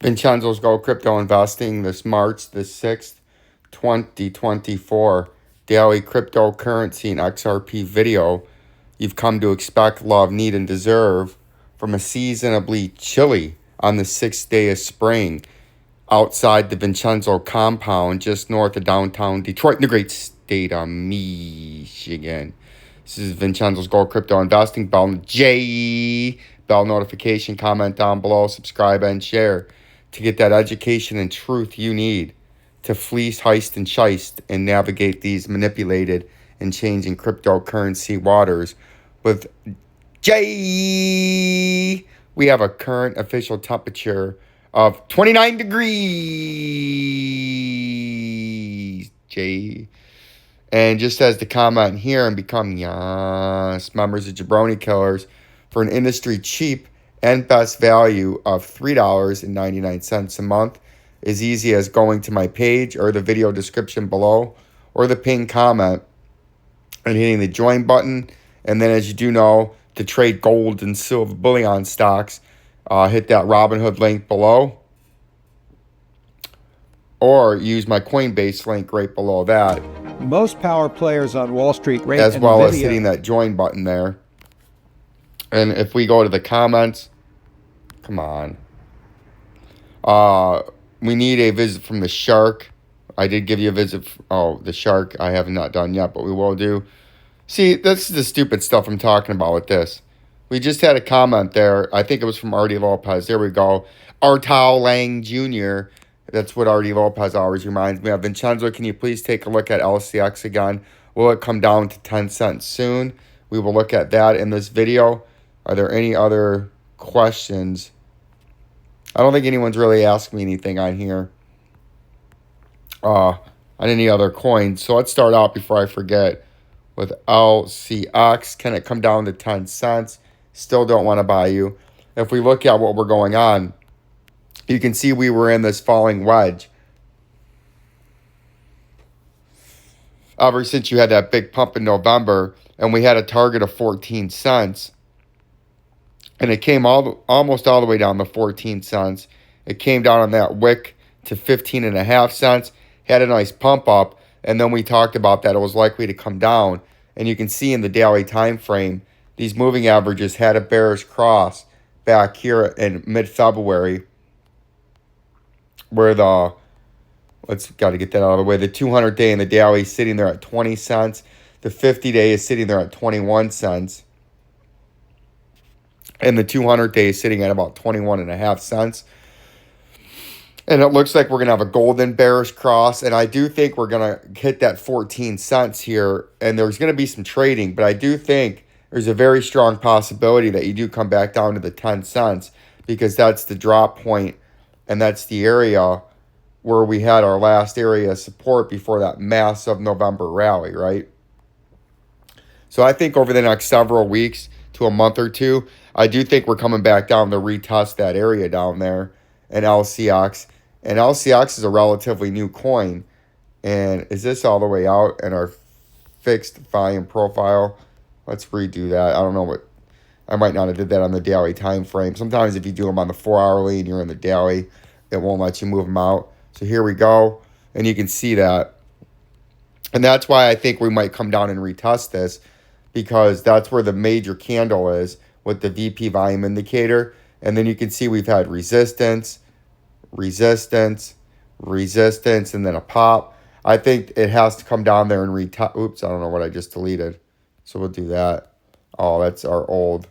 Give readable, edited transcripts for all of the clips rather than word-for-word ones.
Vincenzo's Go Crypto Investing this March the 6th, 2024. Daily cryptocurrency and XRP video you've come to expect, love, need, and deserve from a seasonably chilly on the 6th day of spring outside the Vincenzo compound just north of downtown Detroit in the great state of Michigan. This is Vincenzo's Gold Crypto Investing. Bell notification, comment down below, subscribe and share to get that education and truth you need to fleece, heist, and shyst and navigate these manipulated and changing cryptocurrency waters with J. We have a current official temperature of 29 degrees, J. And just as the comment here and become yes members of Jabroni Killers for an industry cheap and best value of $3.99 a month, as easy as going to my page or the video description below or the pinned comment and hitting the join button. And then, as you do know, to trade gold and silver bullion stocks, hit that Robinhood link below or use my Coinbase link right below that. Most power players on Wall Street rate as well NVIDIA. As hitting that join button there. And if we go to the comments, come on. We need a visit from the shark. I did give you a visit. The shark I have not done yet, but we will do. See, this is the stupid stuff I'm talking about with this. We just had a comment there. I think it was from Artie Lopez. There we go. Artao Lang Jr. That's what Artie Lopez always reminds me of. Vincenzo, can you please take a look at LCX again? Will it come down to 10 cents soon? We will look at that in this video. Are there any other questions? I don't think anyone's really asked me anything on here. On any other coins. So let's start out before I forget with LCX. Can it come down to 10 cents? Still don't want to buy you. If we look at what we're going on, you can see we were in this falling wedge ever since you had that big pump in November, and we had a target of 14 cents. And it came almost all the way down to 14 cents. It came down on that wick to 15.5 cents. Had a nice pump up. And then we talked about that it was likely to come down. And you can see in the daily time frame, these moving averages had a bearish cross back here in mid-February, where got to get that out of the way. The 200-day and the daily is sitting there at 20 cents. The 50-day is sitting there at 21 cents. And the 200-day is sitting at about 21.5 cents. And it looks like we're going to have a golden bearish cross. And I do think we're going to hit that 14 cents here. And there's going to be some trading. But I do think there's a very strong possibility that you do come back down to the 10 cents. Because that's the drop point. And that's the area where we had our last area of support before that massive November rally, right? So I think over the next several weeks to a month or two, I do think we're coming back down to retest that area down there in LCX. And LCX is a relatively new coin. And is this all the way out in our fixed volume profile? Let's redo that. I don't know what. I might not have did that on the daily time frame. Sometimes if you do them on the 4-hourly and you're in the daily, it won't let you move them out. So here we go. And you can see that. And that's why I think we might come down and retest this, because that's where the major candle is with the VP volume indicator. And then you can see we've had resistance, resistance, resistance, and then a pop. I think it has to come down there and retest. Oops, I don't know what I just deleted. So we'll do that. Oh, that's our old.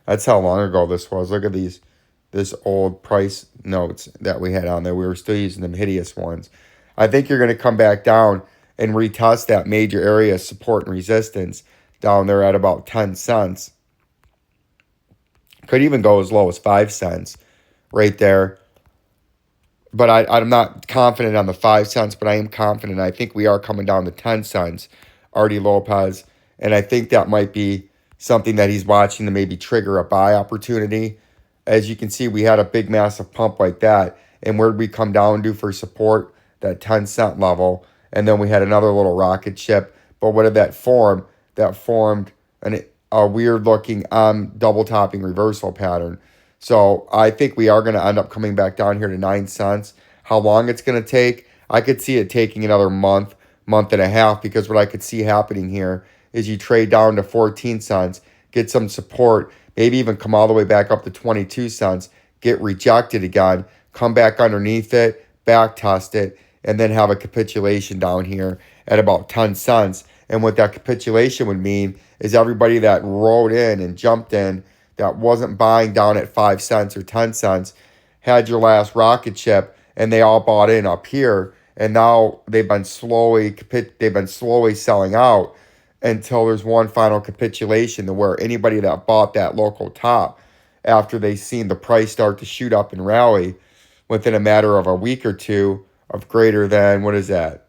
That's how long ago this was. Look at this old price notes that we had on there. We were still using them hideous ones. I think you're going to come back down and retest that major area of support and resistance down there at about 10 cents. Could even go as low as 5 cents right there. But I'm not confident on the 5 cents, but I am confident. I think we are coming down to 10 cents, Artie Lopez. And I think that might be something that he's watching to maybe trigger a buy opportunity. As you can see, we had a big, massive pump like that. And where did we come down to for support? That 10 cent level. And then we had another little rocket ship. But what did that form? That formed a a weird looking double topping reversal pattern. So I think we are going to end up coming back down here to 9 cents. How long it's going to take, I could see it taking another month, month and a half, because what I could see happening here is you trade down to 14 cents, get some support, maybe even come all the way back up to 22 cents, get rejected again, come back underneath it, back test it, and then have a capitulation down here at about 10 cents. And what that capitulation would mean is everybody that rode in and jumped in that wasn't buying down at 5 cents or 10 cents had your last rocket ship, and they all bought in up here, and now they've been slowly selling out until there's one final capitulation to where anybody that bought that local top after they seen the price start to shoot up and rally within a matter of a week or two of greater than, what is that,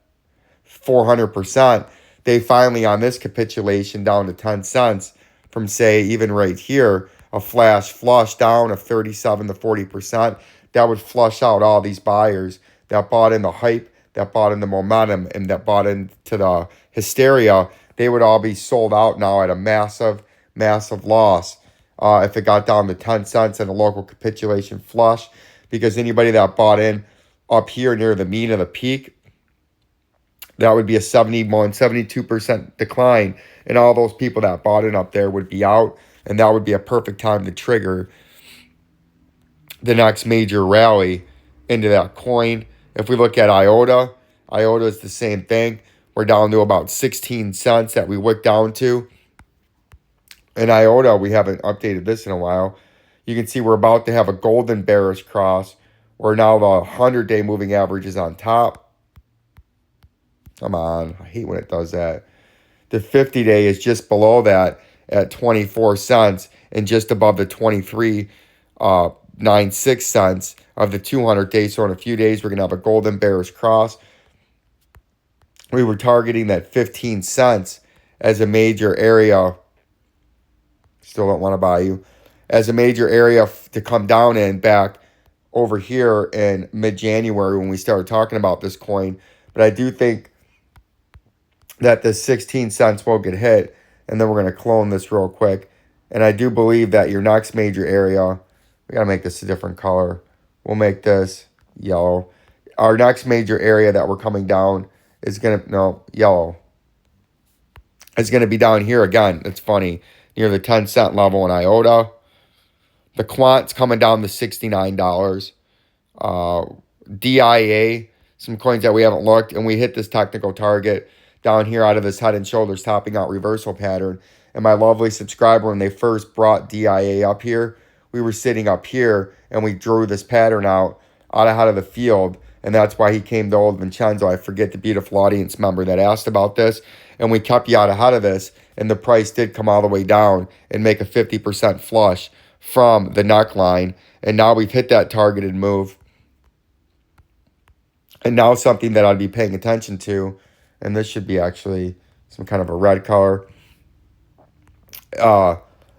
400%, they finally on this capitulation down to 10 cents from, say, even right here, a flash flush down of 37 to 40%, that would flush out all these buyers that bought in the hype, that bought in the momentum, and that bought into the hysteria. They would all be sold out now at a massive, massive loss if it got down to 10 cents and a local capitulation flush, because anybody that bought in up here near the mean of the peak, that would be a 72% decline, and all those people that bought in up there would be out, and that would be a perfect time to trigger the next major rally into that coin. If we look at IOTA, IOTA is the same thing. We're down to about 16 cents that we wicked down to. In IOTA, we haven't updated this in a while. You can see we're about to have a golden bearish cross, where now the 100-day moving average is on top. Come on, I hate when it does that. The 50-day is just below that at 24 cents and just above the 23.96 cents of the 200-day. So in a few days, we're going to have a golden bearish cross. We were targeting that 15 cents as a major area. Still don't want to buy you. As a major area to come down in back over here in mid-January when we started talking about this coin. But I do think that the 16 cents will get hit, and then we're going to clone this real quick. And I do believe that your next major area, we got to make this a different color. We'll make this yellow. Our next major area that we're coming down is going to, no, yellow. It's going to be down here again. It's funny, near the 10 cent level in IOTA. The quant's coming down to $69. DIA, some coins that we haven't looked, and we hit this technical target down here out of this head and shoulders topping out reversal pattern. And my lovely subscriber, when they first brought DIA up here, we were sitting up here and we drew this pattern out ahead of the field. And that's why he came to old Vincenzo. I forget the beautiful audience member that asked about this. And we kept you out ahead of this. And the price did come all the way down and make a 50% flush from the neckline. And now we've hit that targeted move. And now something that I'd be paying attention to, and this should be actually some kind of a red color.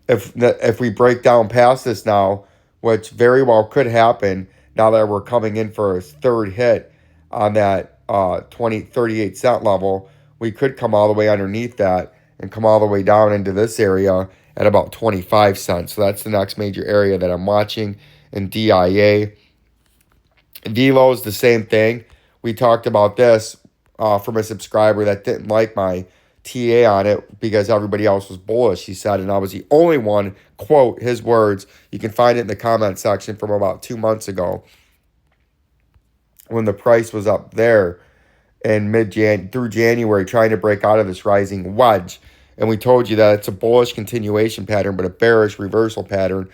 If we break down past this now, which very well could happen now that we're coming in for a third hit on that 38 cent level, we could come all the way underneath that and come all the way down into this area at about 25 cents. So that's the next major area that I'm watching in DIA. Velo is the same thing. We talked about this from a subscriber that didn't like my TA on it because everybody else was bullish, he said, and I was the only one, quote, his words. You can find it in the comment section from about 2 months ago when the price was up there in through January trying to break out of this rising wedge. And we told you that it's a bullish continuation pattern, but a bearish reversal pattern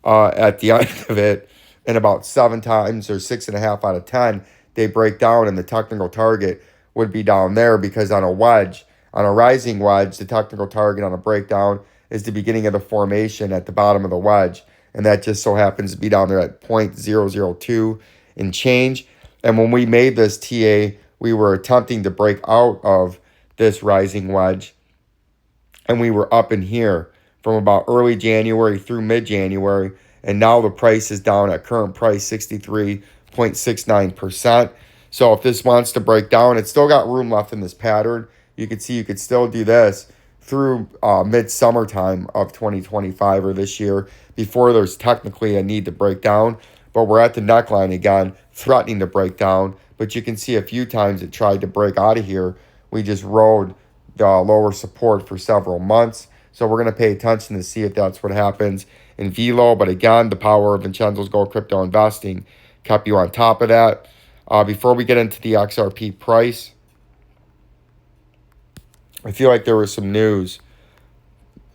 at the end of it. And about 7 times or 6.5 out of 10, they break down and the technical target would be down there, because on a wedge, on a rising wedge, the technical target on a breakdown is the beginning of the formation at the bottom of the wedge. And that just so happens to be down there at 0.002 and change. And when we made this TA, we were attempting to break out of this rising wedge. And we were up in here from about early January through mid-January. And now the price is down at current price 63.69%. So if this wants to break down, it's still got room left in this pattern. You can see you could still do this through mid-summertime of 2025 or this year before there's technically a need to break down. But we're at the neckline again, threatening to break down. But you can see a few times it tried to break out of here. We just rode the lower support for several months. So we're going to pay attention to see if that's what happens in Velo. But again, the power of Vincenzo's Gold Crypto Investing kept you on top of that. Before we get into the XRP price, I feel like there was some news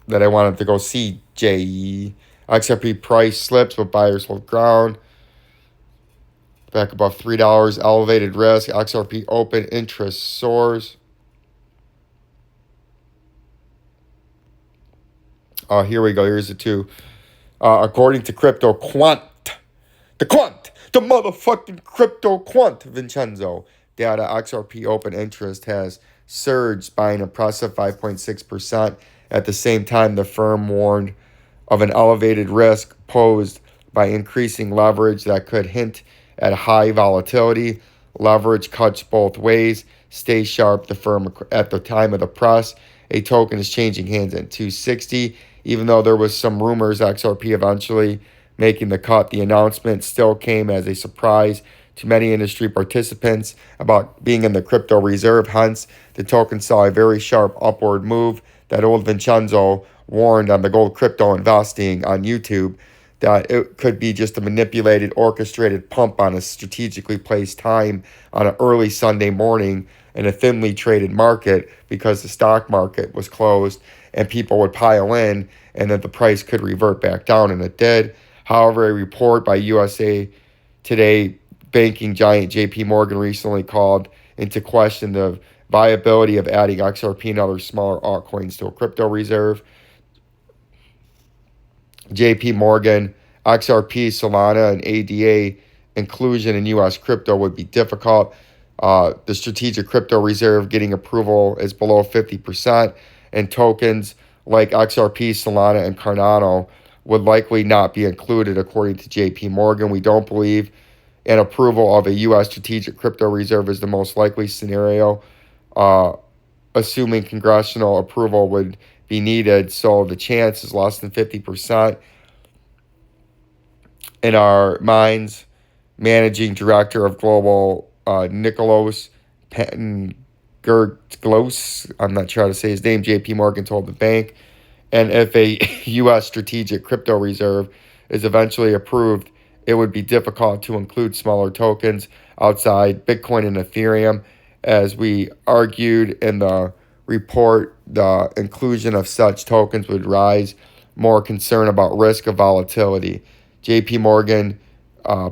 that I wanted to go see. XRP price slips, but buyers hold ground. Back above $3, elevated risk. XRP open interest soars. Here we go. Here's the two. According to Crypto Quant, the motherfucking Crypto Quant, Vincenzo data, XRP open interest has surged by an impressive 5.6%. At the same time, the firm warned of an elevated risk posed by increasing leverage that could hint at high volatility. Leverage cuts both ways. Stay sharp, the firm at the time of the press. A token is changing hands at 260. Even though there was some rumors XRP eventually making the cut, the announcement still came as a surprise to many industry participants about being in the crypto reserve. Hence, the token saw a very sharp upward move that old Vincenzo warned on the Gold Crypto Investing on YouTube that it could be just a manipulated, orchestrated pump on a strategically placed time on an early Sunday morning in a thinly traded market because the stock market was closed and people would pile in and that the price could revert back down, and it did. However, a report by USA Today banking giant JP Morgan recently called into question the viability of adding XRP and other smaller altcoins to a crypto reserve. JP Morgan, XRP, Solana, and ADA inclusion in U.S. crypto would be difficult. The strategic crypto reserve getting approval is below 50%, and tokens like XRP, Solana, and Cardano would likely not be included, according to JP Morgan. We don't believe an approval of a U.S. strategic crypto reserve is the most likely scenario, assuming congressional approval would be needed, so the chance is less than 50%. In our minds, managing director of global Nicholas Pantgerglos, I'm not sure how to say his name, JP Morgan told the bank. And if a U.S. strategic crypto reserve is eventually approved, it would be difficult to include smaller tokens outside Bitcoin and Ethereum. As we argued in the report, the inclusion of such tokens would raise more concern about risk of volatility. JP Morgan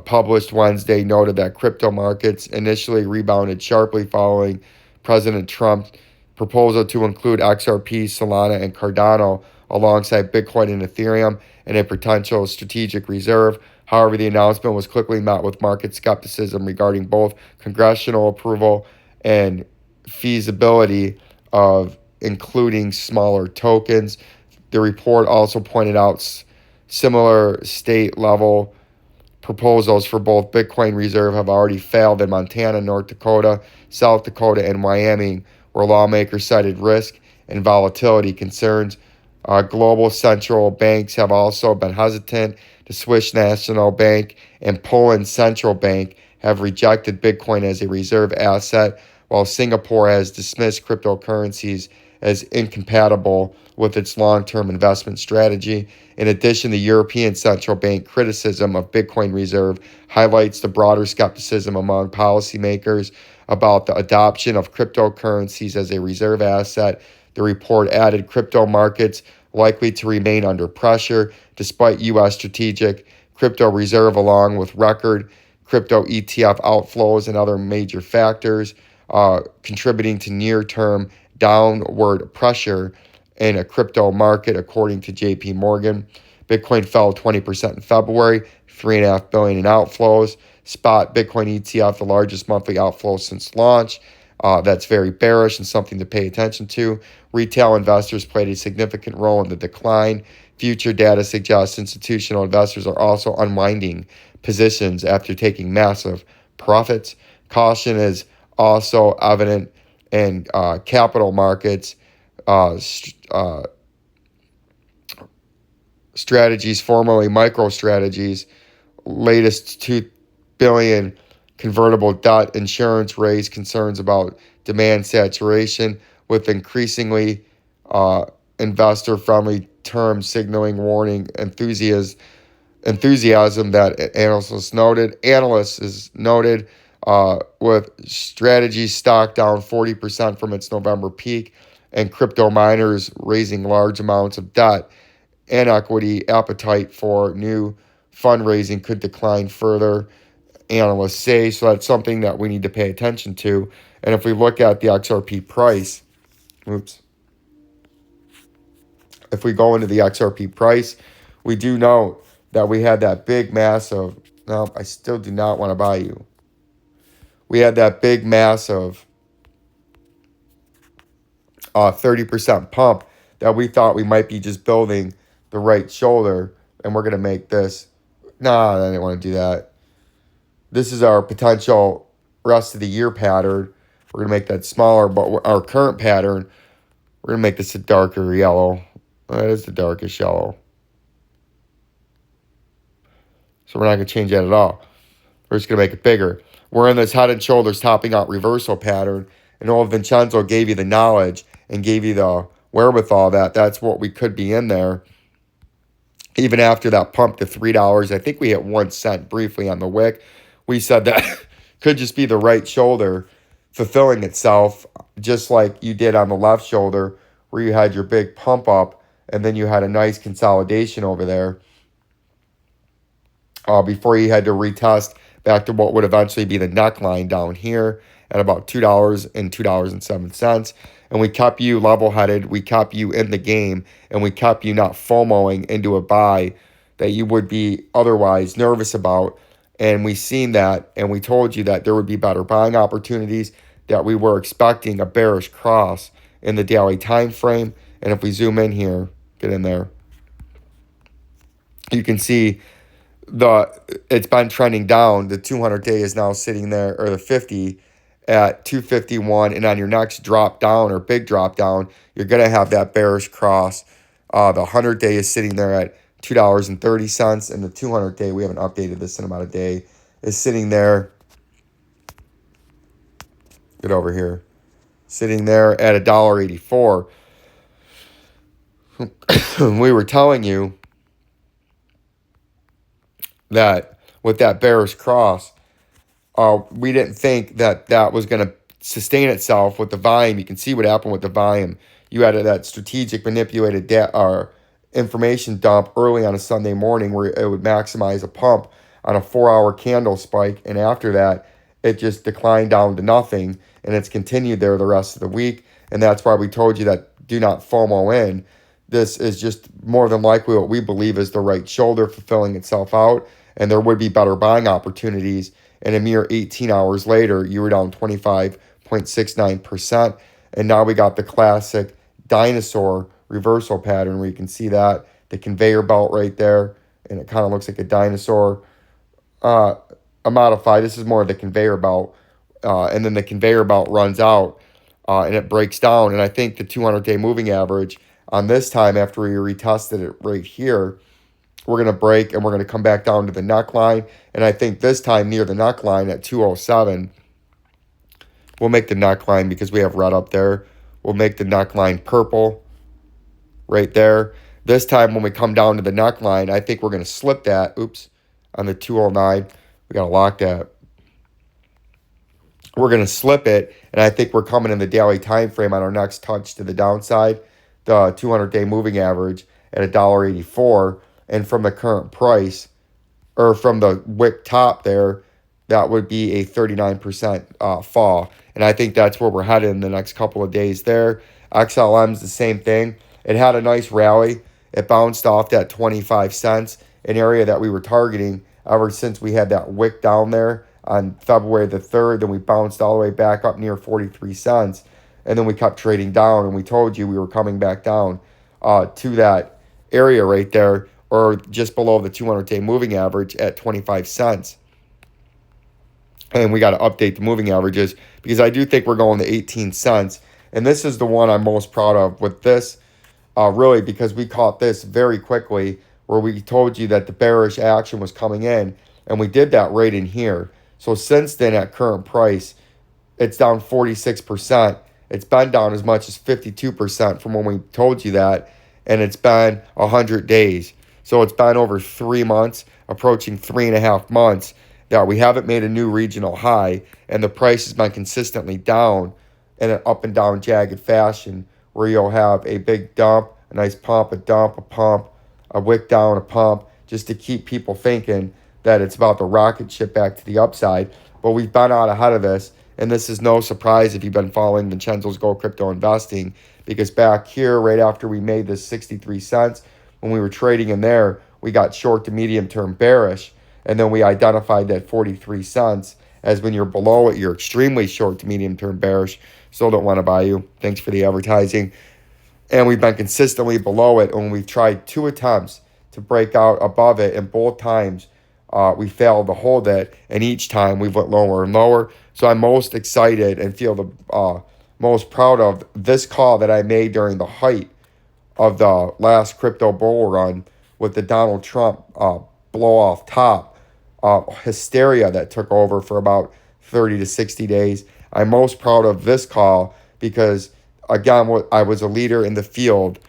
published Wednesday noted that crypto markets initially rebounded sharply following President Trump's proposal to include XRP, Solana, and Cardano alongside Bitcoin and Ethereum in a potential strategic reserve. However, the announcement was quickly met with market skepticism regarding both congressional approval and feasibility of including smaller tokens. The report also pointed out similar state-level proposals for both Bitcoin Reserve have already failed in Montana, North Dakota, South Dakota, and Wyoming, where lawmakers cited risk and volatility concerns. Global central banks have also been hesitant. The Swiss National Bank and Poland's central bank have rejected Bitcoin as a reserve asset, while Singapore has dismissed cryptocurrencies as incompatible with its long-term investment strategy. In addition, the European Central Bank criticism of Bitcoin Reserve highlights the broader skepticism among policymakers about the adoption of cryptocurrencies as a reserve asset. The report added crypto markets likely to remain under pressure despite U.S. strategic crypto reserve, along with record crypto ETF outflows and other major factors contributing to near-term downward pressure in a crypto market, according to JP Morgan. Bitcoin fell 20% in February, $3.5 billion in outflows. Spot Bitcoin ETF, the largest monthly outflow since launch. That's very bearish and something to pay attention to. Retail investors played a significant role in the decline. Future data suggests institutional investors are also unwinding positions after taking massive profits. Caution is also evident in capital markets Strategies, formerly MicroStrategies, latest 2 billion convertible debt insurance raised concerns about demand saturation with increasingly investor-friendly terms signaling warning enthusiasm that analysts is noted with strategy stock down 40% from its November peak and crypto miners raising large amounts of debt and equity. Appetite for new fundraising could decline further, analysts say. So that's something that we need to pay attention to. And if we look at the XRP price, if we go into the XRP price, we do note that we had that big massive, no, I still do not want to buy you. We had that big massive 30% pump that we thought we might be just building the right shoulder, and we're going to make this. Nah, I didn't want to do that. This is our potential rest of the year pattern. We're going to make that smaller, but our current pattern, we're going to make this a darker yellow. That is the darkest yellow. So we're not going to change that at all. We're just going to make it bigger. We're in this head and shoulders topping out reversal pattern, and old Vincenzo gave you the knowledge and gave you the wherewithal that that's what we could be in there. Even after that pump to $3, I think we hit 1 cent briefly on the wick. We said that could just be the right shoulder fulfilling itself, just like you did on the left shoulder, where you had your big pump up, and then you had a nice consolidation over there before you had to retest back to what would eventually be the neckline down here at about $2 and $2.07. And we kept you level-headed, we kept you in the game, and we kept you not FOMOing into a buy that you would be otherwise nervous about. And we seen that, and we told you that there would be better buying opportunities, that we were expecting a bearish cross in the daily time frame. And if we zoom in here, get in there, you can see it's been trending down. The 200-day is now sitting there, or the 50 at 251, and on your next drop down or big drop down, you're going to have that bearish cross. The 100-day is sitting there at $2.30, and the 200-day, we haven't updated this in about a day, is sitting there. Get over here. Sitting there at $1.84. We were telling you that with that bearish cross, we didn't think that that was going to sustain itself with the volume. You can see what happened with the volume. You had that strategic manipulated information dump early on a Sunday morning where it would maximize a pump on a 4-hour candle spike, and after that, it just declined down to nothing, and it's continued there the rest of the week, and that's why we told you that do not FOMO in. This is just more than likely what we believe is the right shoulder fulfilling itself out, and there would be better buying opportunities. And a mere 18 hours later, you were down 25.69%. And now we got the classic dinosaur reversal pattern where you can see that, the conveyor belt right there. And it kind of looks like a dinosaur. A modified, this is more of the conveyor belt. And then the conveyor belt runs out and it breaks down. And I think the 200-day moving average on this time, after we retested it right here, we're going to break and we're going to come back down to the neckline. And I think this time near the neckline at 207, we'll make the neckline, because we have red up there, we'll make the neckline purple right there. This time when we come down to the neckline, I think we're going to slip that. Oops, on the 209. We got to lock that. We're going to slip it, and I think we're coming in the daily time frame on our next touch to the downside, the 200-day moving average at $1.84. And from the current price, or from the wick top there, that would be a 39% fall. And I think that's where we're headed in the next couple of days there. XLM's the same thing. It had a nice rally. It bounced off that 25 cents, an area that we were targeting ever since we had that wick down there on February the 3rd. Then we bounced all the way back up near 43 cents. And then we kept trading down, and we told you we were coming back down to that area right there, or just below the 200-day moving average at 25 cents. And we got to update the moving averages, because I do think we're going to 18 cents. And this is the one I'm most proud of with this, really, because we caught this very quickly, where we told you that the bearish action was coming in, and we did that right in here. So since then, at current price, it's down 46%. It's been down as much as 52% from when we told you that, and it's been 100 days. So it's been over 3 months, approaching 3.5 months, that we haven't made a new regional high, and the price has been consistently down in an up and down jagged fashion, where you'll have a big dump, a nice pump, a dump, a pump, a wick down, a pump, just to keep people thinking that it's about the rocket ship back to the upside. But we've been out ahead of this, and this is no surprise if you've been following Vincenzo's Gold Crypto Investing, because back here, right after we made this 63 cents, when we were trading in there, we got short to medium term bearish, and then we identified that 43 cents as when you're below it, you're extremely short to medium term bearish. Still don't want to buy you. Thanks for the advertising. And we've been consistently below it, and we've tried 2 attempts to break out above it, and both times we failed to hold it, and each time we went lower and lower. So I'm most excited and feel the most proud of this call that I made during the height of the last crypto bull run with the Donald Trump blow off top hysteria that took over for about 30 to 60 days. I'm most proud of this call because, again, I was a leader in the field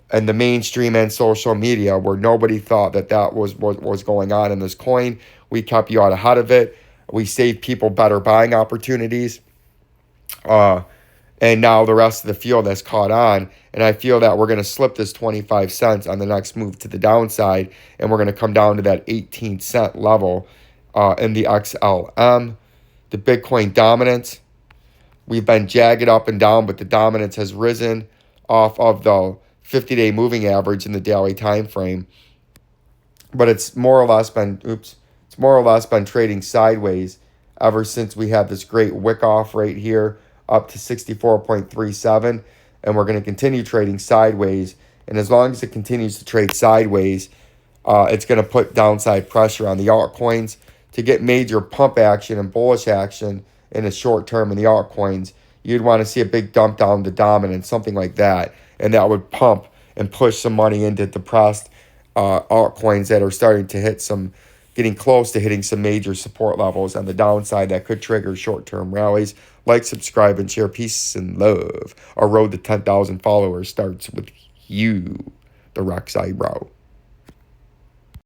and the mainstream and social media, where nobody thought that was going on in this coin. We kept you out ahead of it. We saved people better buying opportunities. And now the rest of the field has caught on. And I feel that we're going to slip this 25 cents on the next move to the downside. And we're going to come down to that 18-cent level in the XLM. The Bitcoin dominance, we've been jagged up and down, but the dominance has risen off of the 50-day moving average in the daily time frame. But it's more or less been trading sideways ever since we had this great wick off right here, up to 64.37, and we're going to continue trading sideways. And as long as it continues to trade sideways, it's going to put downside pressure on the altcoins. To get major pump action and bullish action in the short term in the altcoins, you'd want to see a big dump down to dominance, something like that, and that would pump and push some money into depressed altcoins that are starting to getting close to hitting some major support levels on the downside that could trigger short-term rallies. Like, subscribe, and share. Peace and love. Our road to 10,000 followers starts with you, the Rex Eyebrow.